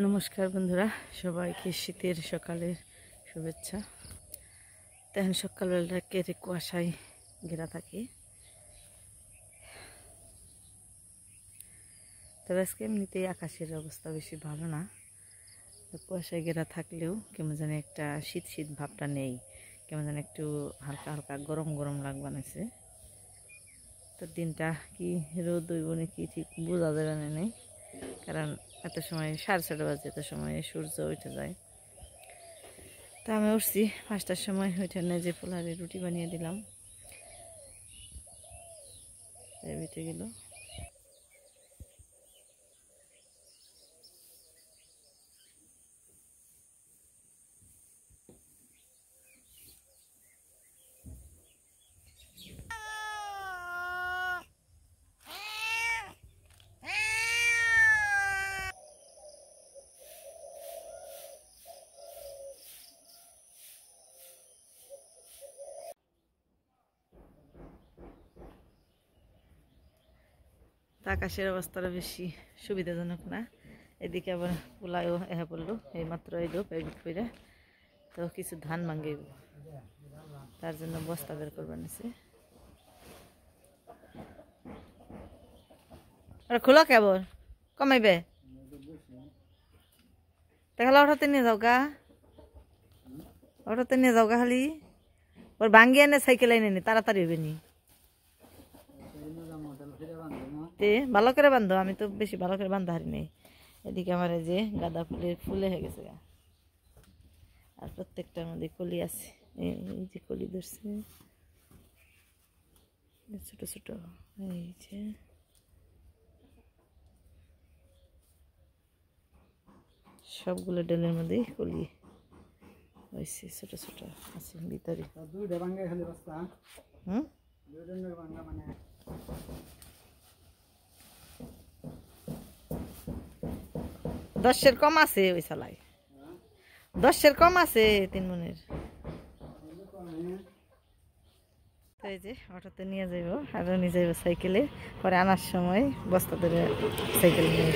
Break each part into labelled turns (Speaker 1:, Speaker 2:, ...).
Speaker 1: নমস্কার বন্ধুরা, সবাইকে শীতের সকালের শুভেচ্ছা। তেমন সকালবেলা কেটে কুয়াশায় ঘেরা থাকে। তবে আজকে এমনিতেই আকাশের অবস্থা বেশি ভালো না, কুয়াশায় ঘেরা থাকলেও কেমন যেন একটা শীত শীত ভাবটা নেই, কেমন যেন একটু হালকা হালকা গরম গরম লাগবানেছে। তো দিনটা কি রোদ হইব নাকি ঠিক বোঝা যাবে না, নেই কারণ এত সময় 6:30 বাজে, এত সময় সূর্য উঠে যায়। তা আমি উঠছি 5টার সময়, উঠে যে পোলারে রুটি বানিয়ে দিলাম, বেটে গেল। আকাশের অবস্থাটা বেশি সুবিধাজনক না। এদিকে আবার পোলায়ও এহা পড়লো, এইমাত্র এলো প্যাকেট করে। তো কিছু ধান ভাঙে, তার জন্য বস্তা বের করবার নিছে। আর খোলা কেবল কমাইবে তাহলে অটোতে নিয়ে যাও গা, অটোতে নিয়ে যাও গা। খালি ওর ভাঙ্গি এনে সাইকেল এনে নি, তাড়াতাড়ি হবে নি। ভালো করে বান্ধো, আমি তো বেশি ভালো করে বান্ধা হারি নেই। এদিকে আমার এই যে গাঁদা ফুলে হয়ে গেছে গা, আর প্রত্যেকটার মধ্যে কলি আছে। এই যে কলি ধরছে ছোট ছোট, এই যে সবগুলো ডেলের মধ্যে কলি হয়েছে, ছোট ছোট আছে ভিতরে। দশের কম আছে ওই সালাই, 10-এর কম আছে 3 মনের। এই যে অটোতে নিয়ে যাইব, আর নিয়ে যাইব সাইকেলে, পরে আনার সময় বস্তা ধরে সাইকেল নিয়ে।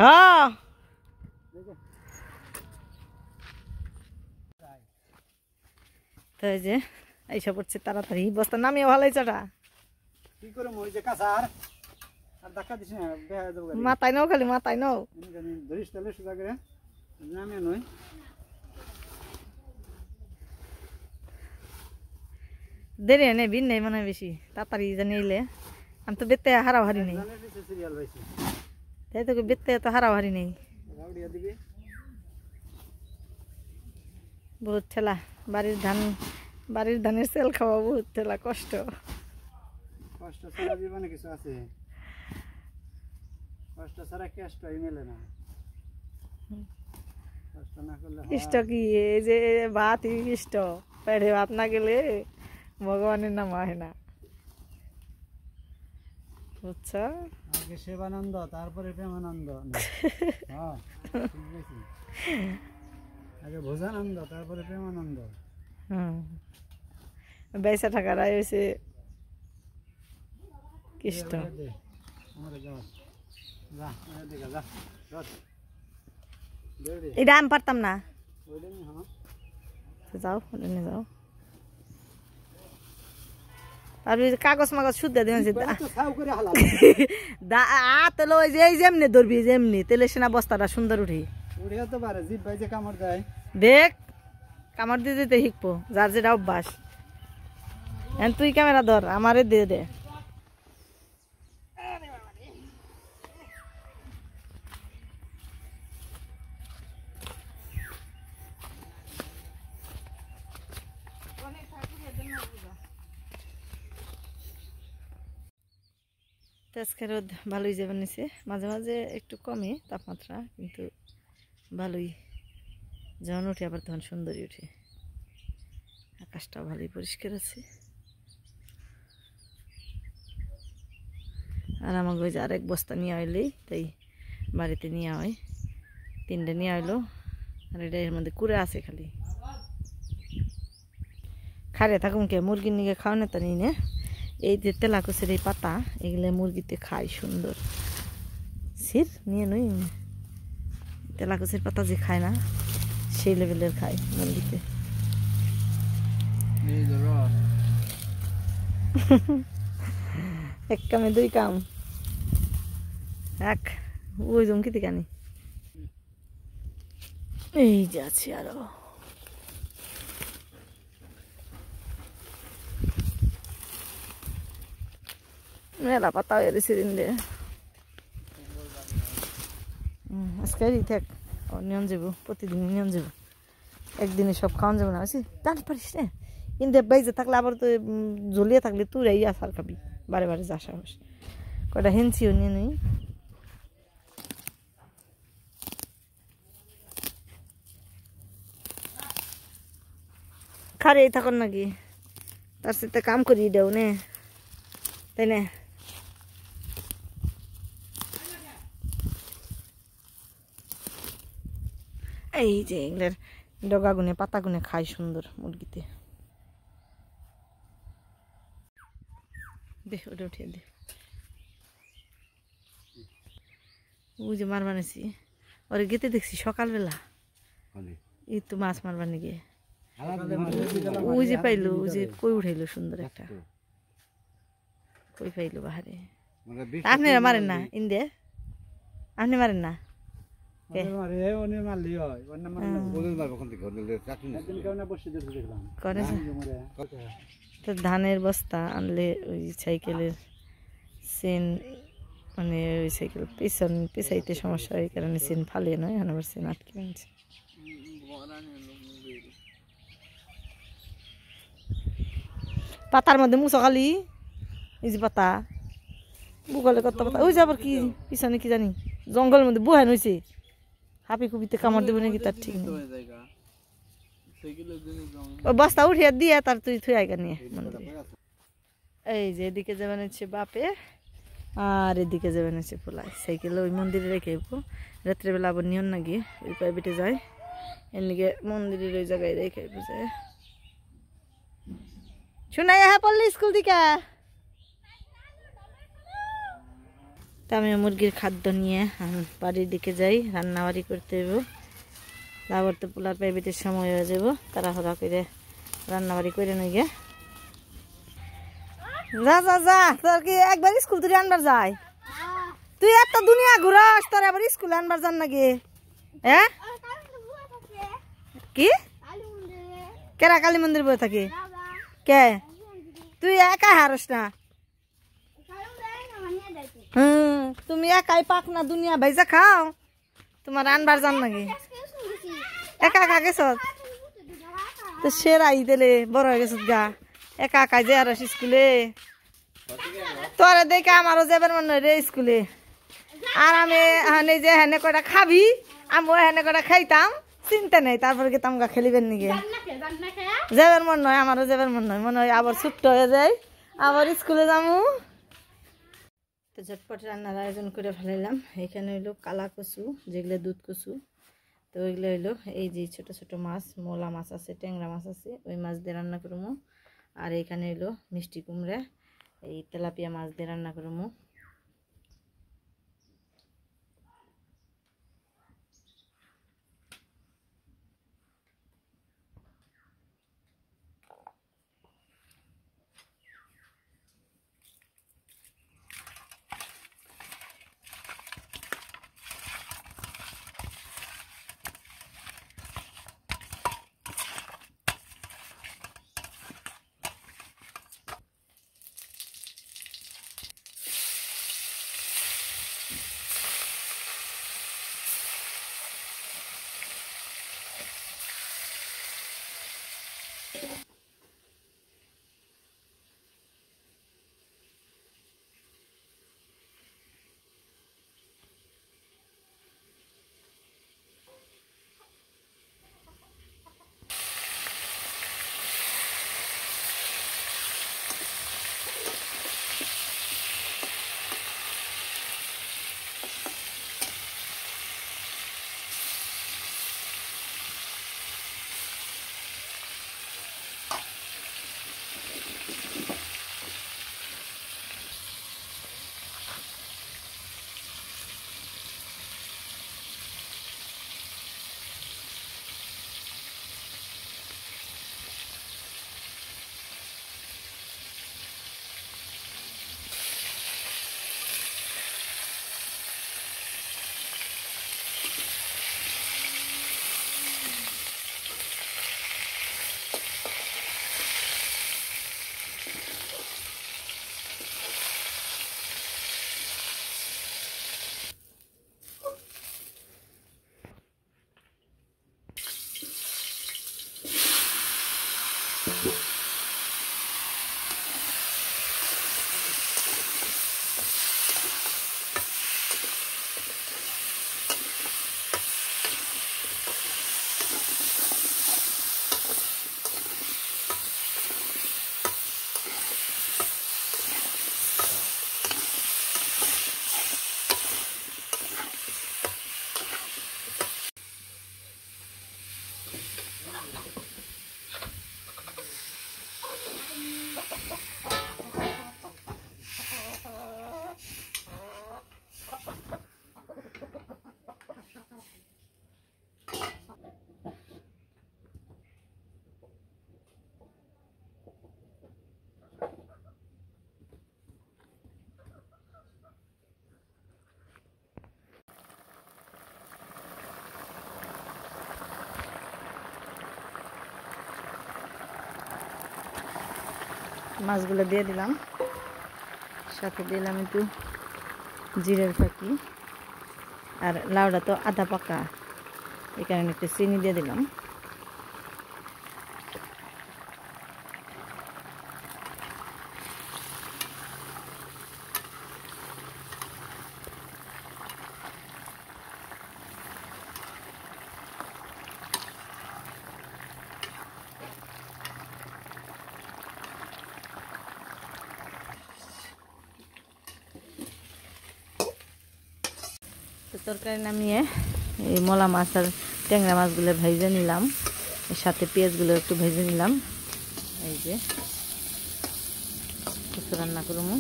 Speaker 1: হ্যাঁ তো এই যে এইসব পড়ছে তাড়াতাড়ি, বস্তা নামিয়ে ভালোই চটা মাথায় নাও, খালি মাথায় নাও। দেরি নেই, ভিড় নেই মনে হয় বেশি, তাড়াতাড়ি জানি এলে। আমি তো বেতে হারাও হারি নেই, তাই তো বেতে তো হারাও হারি নেই। বহুত ঠেলা, বাড়ির ধানের সেল খাওয়া বহুত ঠেলা, কষ্ট ছাড়া জীবনে কিছু আছে, কষ্ট ছাড়া কেষ্টই মেলে না। কষ্ট কি, এই যে ভাত কষ্ট, পেটে ভাত না গেলে ভগবানের নাম হয় না, বুঝছো? আগে সেবানন্দ, তারপরে প্রেমানন্দ। আগে ভোজানন্দ, তারপরে প্রেমানন্দ। বেসা থাকারাই হয়েছে কৃষ্ট। এটা আমি পারতাম না, যাও যাও। আর কাগজ মাগজ শুদ্ধ দিন তেল, ওই যে যেমনি ধরবি যেমনি তেলে সেনা বস্তাটা সুন্দর উঠি। দেখ কামড় দিয়ে দিতে শিখবো, যার যেটা অভ্যাস। তুই ক্যামেরা ধর, আমারে দিয়ে দে। আজকে রোদ ভালোই যাবে নিছে, মাঝে মাঝে একটু কমে তাপমাত্রা, কিন্তু ভালোই যখন উঠে আবার তখন সুন্দরই উঠে। আকাশটাও ভালোই পরিষ্কার আছে। আর আমাকে ওই যে আরেক বস্তা নিয়ে আইলেই তাই বাড়িতে নিয়ে হয়, 3টে নিয়ে আইলো, আর এটা এর মধ্যে কুড়ে আছে খালি খারে থাকুন কে মুরগির নিকে খাওয়ানো তো নিই না এই যে তেলাকুচের এই পাতা এগুলো মুরগিতে খায় সুন্দর সির নিয়ে নই তেলাকুচের পাতা যে খায় না সেই লেভেলের খায় মুরগিতে এক কামে দুই কাম এক ওই জমকি কানি এই যে আছে আরো মেলা পাতা হয়ে গেছে দিন দিয়ে আজকে থাক নিয়ম যাবো প্রতিদিন নিয়ম যাবো একদিনে সব খাওয়ান যাবো না বেশি টান পারিস রে কিন্তু বাইজে থাকলে আবার তো জ্বলিয়ে থাকলে তুই এই আসার খাবি বারে বারে যা সাহস কয়টা হেনছিও নিয়ে নিই খারে থাকুন নাকি তার সাথে কাম করি দেও নে তাই না এই যে এগুলোর ডগা গুনে পাতা গুনে খায় সুন্দর মুরগিতে দে ওটা উঠিয়ে দে ওই যে মার বানাইছি ওরে গেতে দেখছি সকালবেলা এই তো মাছ মারবার গিয়ে ওই যে পাইলো ওই যে কই উঠাইলো সুন্দর একটা কই পাইলো বাহারে আপনারা মারেন না ইন্দে আপনি মারেন না তো ধানের বস্তা আনলে ওই সাইকেলের চেন মানে ওই সাইকেল পিছাইতে সমস্যা হয় কারণে চেন ফালিয়ে নয় আবার চেন আটকে আনছে পাতার মধ্যে মুসো খালি এই যে পাতা বুগলে কত পাতা ওই যাবার কি পিছনে কি জানি জঙ্গলের মধ্যে বুহান হয়েছে হাপি কুপিতে কামড় দেবে নাকি তার ঠিক নেই ওই বস্তা উঠিয়ে দিয়ে তার তুই থুই আইগা নিয়ে এই যে এদিকে যাবেন হচ্ছে বাপে আর এদিকে যাবেন হচ্ছে পোলায় সাইকেলে ওই মন্দিরে রেখে রাত্রেবেলা আবার নিয়ন না গিয়ে ওই পায়ে বেটে যায় এদিকে মন্দিরের ওই জায়গায় রেখে বুঝে শোনাই হ্যাঁ পড়লে স্কুল থেকে তা আমি মুরগির খাদ্য নিয়ে বাড়ির দিকে যাই রান্নাবাড়ি করতে হইব তারপর তো পোলার প্রাইভেটের সময় হয়ে যাব তাড়াহুড়া করে রান্নাবাড়ি করে নিয়ে গে যা যা যা তোর কি একবার স্কুল তুই আনবার যাই তুই এত দুনিয়া ঘুরাস তোর আবার স্কুল আনবার যান নাকি হ্যাঁ কি কেরা কালী মন্দির বয়ে থাকে কে তুই একা হারস না তুমি একাই পাক না দুনিয়া ভাইজা খাও তোমার আনবার যান নাকি একা একা গেছ তো সেরাই দিলে বড় হয়ে গেছ গা একা একা যে আর স্কুলে তোরে দেখে আমারও যাবার মনে হয় রে স্কুলে আর আমি যে হেনে কটা খাবি আমি হেনে কটা খাইতাম চিন্তা নেই তারপরে গেতাম গা খেলিবেন নাকি যাবার মন নয় আমারও যাবার মনে হয় আবার ছুট্ট হয়ে যায় আবার স্কুলে যাবো তো ঝটপট রান্নার আয়োজন করে ফেলাইলাম এখানে হইলো কালা কচু যেগুলো দুধ কচু তো ওইগুলো হইলো এই যে ছোট ছোট মাছ মোলা মাছ আছে ট্যাংরা মাছ আছে ওই মাছ দিয়ে রান্না করবো আর এখানে হইলো মিষ্টি কুমড়া এই তেলাপিয়া মাছ দিয়ে রান্না করবো মাছগুলো দিয়ে দিলাম, সাথে দিলাম একটু জিরের ফাঁকি, আর লাউটা তো আধা পাকা, এই কারণে একটু চিনি দিয়ে দিলাম। তো তরকারি নামিয়ে এই মলা মাছ আর ট্যাংরা মাছগুলো ভেজে নিলাম, এর সাথে পেঁয়াজগুলো একটু ভেজে নিলাম। এই যে কিছু রান্না করবো।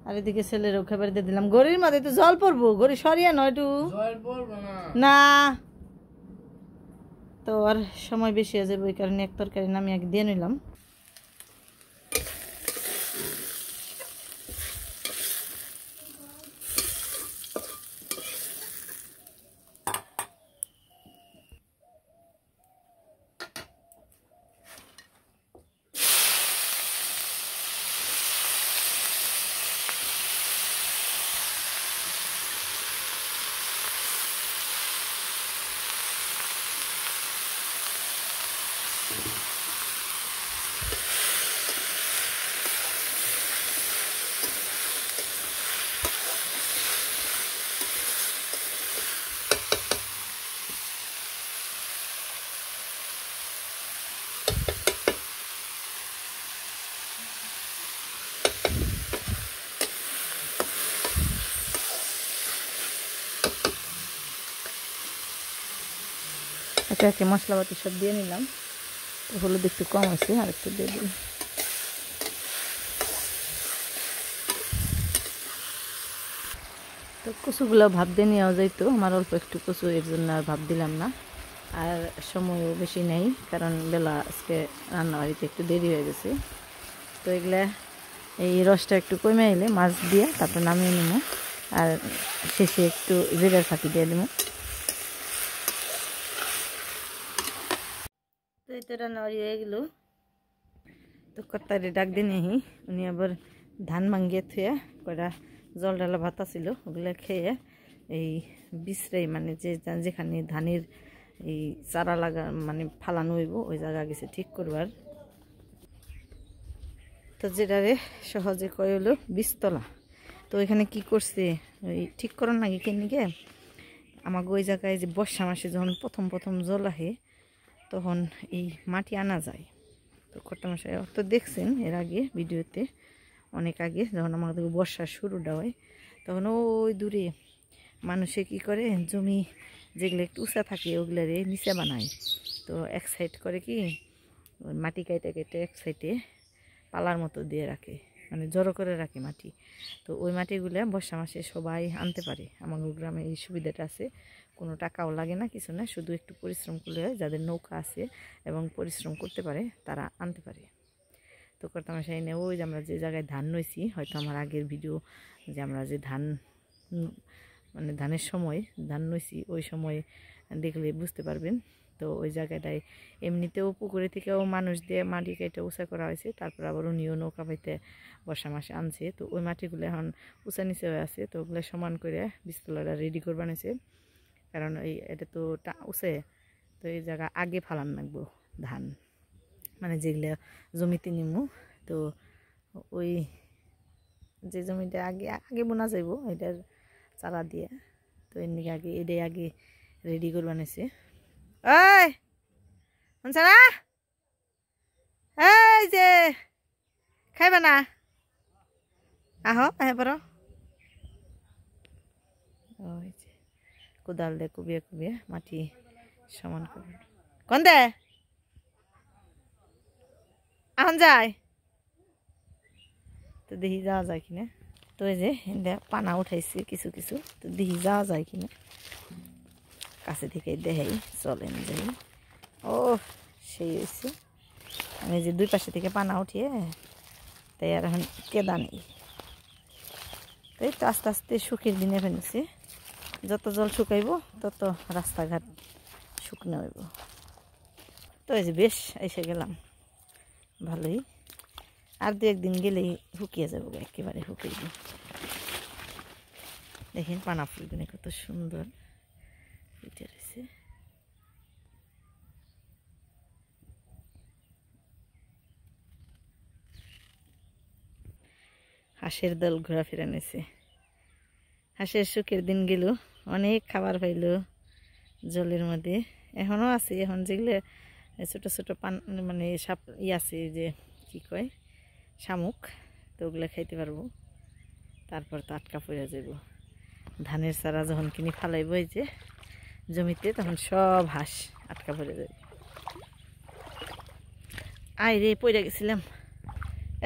Speaker 1: আর এদিকে ছেলেরও খাবার দিয়ে দিলাম। গড়ির মধ্যে তো জল পড়বো, গড়ি সরিয়া নয় একটু না, তো আর সময় বেশি হয়ে যাবে, ওই কারণে এক তরকারি নামিয়ে দিয়ে নিলাম। একে একে মশলাপাতি সব দিয়ে নিলাম, হলুদ একটু কম আছে, আর একটু দিয়ে দিই। তো কচুগুলো ভাব দিয়ে নেওয়া যাইতো, আমার অল্প একটু কচু, এর জন্য আর ভাব দিলাম না। আর সময়ও বেশি নেই, কারণ বেলা আজকে রান্নাবাড়িতে একটু দেরি হয়ে গেছে। তো এগুলা এই রসটা একটু কমে এলে মাছ দিয়ে তারপর নামিয়ে নেবো, আর শেষে একটু জিরার ফাঁকি দিয়ে দেবো। তো এই তো রান্নাবাড়ি হয়ে গেল। তো কর্তারে ডাক দিয়ে নিহি, উনি আবার ধান ভাঙ্গিয়ে থুয়ে কটা জল ডালা ভাতা ছিল, ওগুলো খেয়ে এই বিশ্রাই মানে যেখানে ধানের এই চারা লাগা মানে ফালানো হইব ওই জায়গা গেছে ঠিক করবার। তো যেটারে সহজে কয় হলো বীজতলা। তো এখানে কি করছে, ওই ঠিক করার নাকি কেনিকে আমাকে ওই জায়গায় যে বর্ষা মাসে যখন প্রথম প্রথম জল আহে তখন এই মাটি আনা যায়। তো কর্তামশাই তো দেখছেন এর আগে ভিডিওতে, অনেক আগে যখন আমাদের বর্ষার শুরুটা হয়, তখন ওই দূরে মানুষে কি করে জমি যেগুলো একটু উঁচা থাকে ওগুলারে নিচে বানায়। তো এক সাইড করে কি মাটি কাইটে কেটে এক সাইডে পালার মতো দিয়ে রাখে, মানে জড়ো করে রাখে মাটি। তো ওই মাটিগুলো বর্ষা মাসে সবাই আনতে পারে। আমাদের গ্রামে এই সুবিধাটা আছে, কোনো টাকাও লাগে না, কিছু না, শুধু একটু পরিশ্রম করলে হয়। যাদের নৌকা আছে এবং পরিশ্রম করতে পারে তারা আনতে পারে। তো কর্তামশাই এনে ওই যে আমরা যে জায়গায় ধান নইছি, হয়তো আমার আগের ভিডিও যে আমরা যে ধান মানে ধানের সময় ধান নইছি ওই সময় দেখলে বুঝতে পারবেন। তো ওই জায়গাটায় এমনিতেও পুকুরে থেকেও মানুষ দিয়ে মাটি কেটে উঁচা করা হয়েছে, তারপর আবার উনিও নৌকা পাইতে বর্ষা মাসে আনছে। তো ওই মাটিগুলো এখন উঁচা নিচে হয়ে আছে, তো ওগুলো সমান করে বীজতলাটা রেডি করে বানিয়েছে, কারণ এই এটা তো উঁচে, তো এই জায়গা আগে ফালান লাগবো ধান, মানে যেগুলো জমিতে নিমু। তো ওই যে জমিটা আগে আগে বোনা যাইব এটার চারা দিয়ে, তো এর নিকে আগে এটাই আগে রেডি করে বানিয়েছে। ওই শুনছারা, এই যে খাইবা না, আহো আহে পড়ো। ওই যে কোদাল দিয়ে কুবিয়ে কুবিয়ে মাটি সমান করে কোন দে এখন যায়। তো দেখি যাওয়া যায় কিনা। তো এই যে পানা উঠাইছে কিছু কিছু, তো দেখি যাওয়া যায় কিনা, কাছে থেকে দেখাই চলেন যাই। ও সেই হয়েছে, আমি যে দুই পাশে থেকে পানা উঠিয়ে তাই আর এখন কেদা নেই। তাই তো আস্তে আস্তে শুকিয়ে দিনে ফেলেছি, যত জল শুকাইব তত রাস্তাঘাট শুকনো হইব। তো এই যে বেশ এসে গেলাম, ভালোই, আর দু একদিন গেলেই শুকিয়ে যাবো, একেবারে শুকিয়ে যাবে। দেখেন পানা ফুলগুলো কত সুন্দর ফুটে রয়েছে। হাঁসের দল ঘোরাফেরা নিয়েছে। হাঁসের সুখের দিন গেল, অনেক খাবার পাইল জলের মধ্যে। এখনও আছে, এখন যেগুলো ছোটো ছোটো পান মানে সাপ আছে যে কি কয় শামুক, তো ওগুলো খাইতে পারবো। তারপর তো আটকা পড়ে যাব। ধানের চারা যখন কিনে ফালাইব এই যে জমিতে, তখন সব হাঁস আটকা পড়ে যাবে। আই রে, পড়ে গেছিলাম।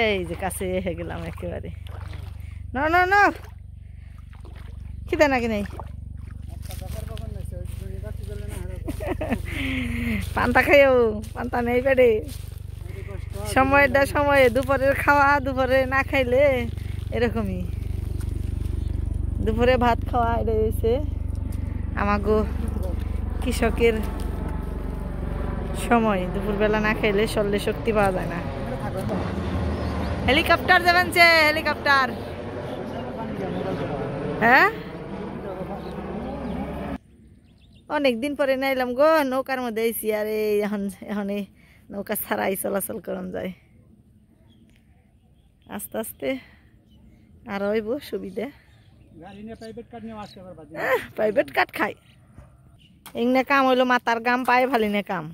Speaker 1: এই যে কাছে হয়ে গেলাম একেবারে। না না না, খিদে নাকি নেই? পান্তা খাইও, পান্তা নেই পেটে। সময়টা সময়ে দুপুরের খাওয়া, দুপুরে না খাইলে এরকমই। দুপুরে ভাত খাওয়া এটা হয়েছে আমাগো কৃষকের সময়। দুপুরবেলা না খাইলে শরীরে শক্তি পাওয়া যায় না। হেলিকপ্টার যাবেন যে, হেলিকপ্টার। হ্যাঁ, অনেকদিন পরে নাইলাম গো, নৌকার মধ্যে আইসি। আর এই এখন এই নৌকা ছাড়াই চলাচল করন যায়। আস্তে আস্তে আর হইব সুবিধা। প্রাইভেট কাট খাই এমনি কাম হইলো মাথার গাম, পায়ে ভালি না কাম।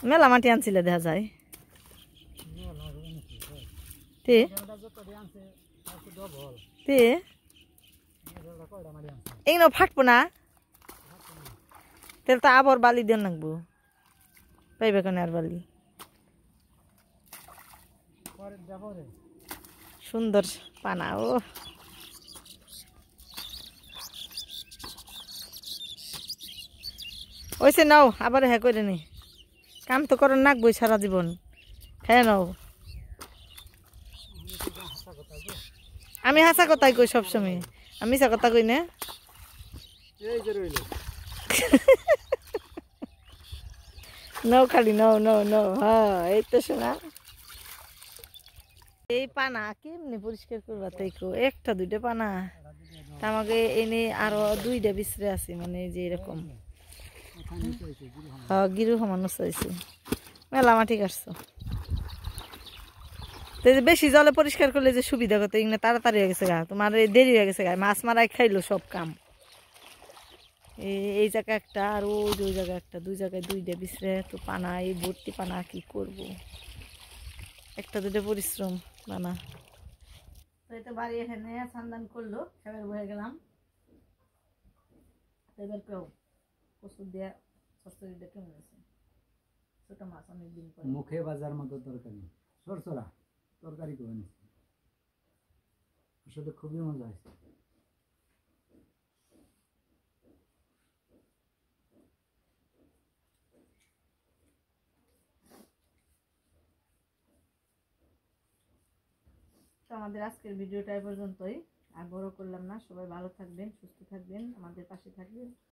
Speaker 1: মেলা মাটি আনছিলে দেখা যায়। এগুলো ফাটবো না, তাহলে তো আবার বালি দিয়ে লাগবো। পাইবে কেন আর বালি? সুন্দর পানা। ও ওইসে নাও, আবার হ্যাঁ করে নি। কাম তো করেন নাকবই সারা জীবন, হ্যাঁ নাও। আমি হাসা কথাই কই সবসময়, আমি মিছা কথা কই না। নাও খালি নাও নাও নাও। হ্যাঁ এই তো শোনা। এই পানা কেমনি পরিষ্কার করবা? তাই কো একটা দুইটা পানা, আমাকে এনে আরো দুইটা বিছরে আছে, মানে যে এরকম। হ্যাঁ, গিরু সমানো চাইছে। মেলা মাটি কাটছো, বেশি জলে পরিষ্কার করলে যে সুবিধা কত, এগুলো তাড়াতাড়ি হয়ে গেছে গা, তোমার দেরি হয়ে গেছে গা। মাছ মারাই খাইলো সব কাম। এই জায়গায় একটা, আর ওই জায়গায় একটা, দুই জায়গায় দুইটা বিছরে। তো পানা, এই ভর্তি পানা, কি করব? একটা দুটো পরিশ্রম পানা। তো এই তো বাড়ি এখানে সান্দান করলো, খাবার বয়ে গেলাম। এবার কেউ কচুর দিয়ে চচ্চড়ি দিয়ে কেমন আছে? ছোট মাছ অনেকদিন পরে।
Speaker 2: মুখে বাজার মতো তরকারি, সরসরা তরকারি করে নিচ্ছি, আসলে খুবই মজা হয়েছে।
Speaker 1: তো আমাদের আজকের ভিডিওটা এই পর্যন্তই, আর বড় করলাম না। সবাই ভালো থাকবেন, সুস্থ থাকবেন, আমাদের পাশে থাকবেন।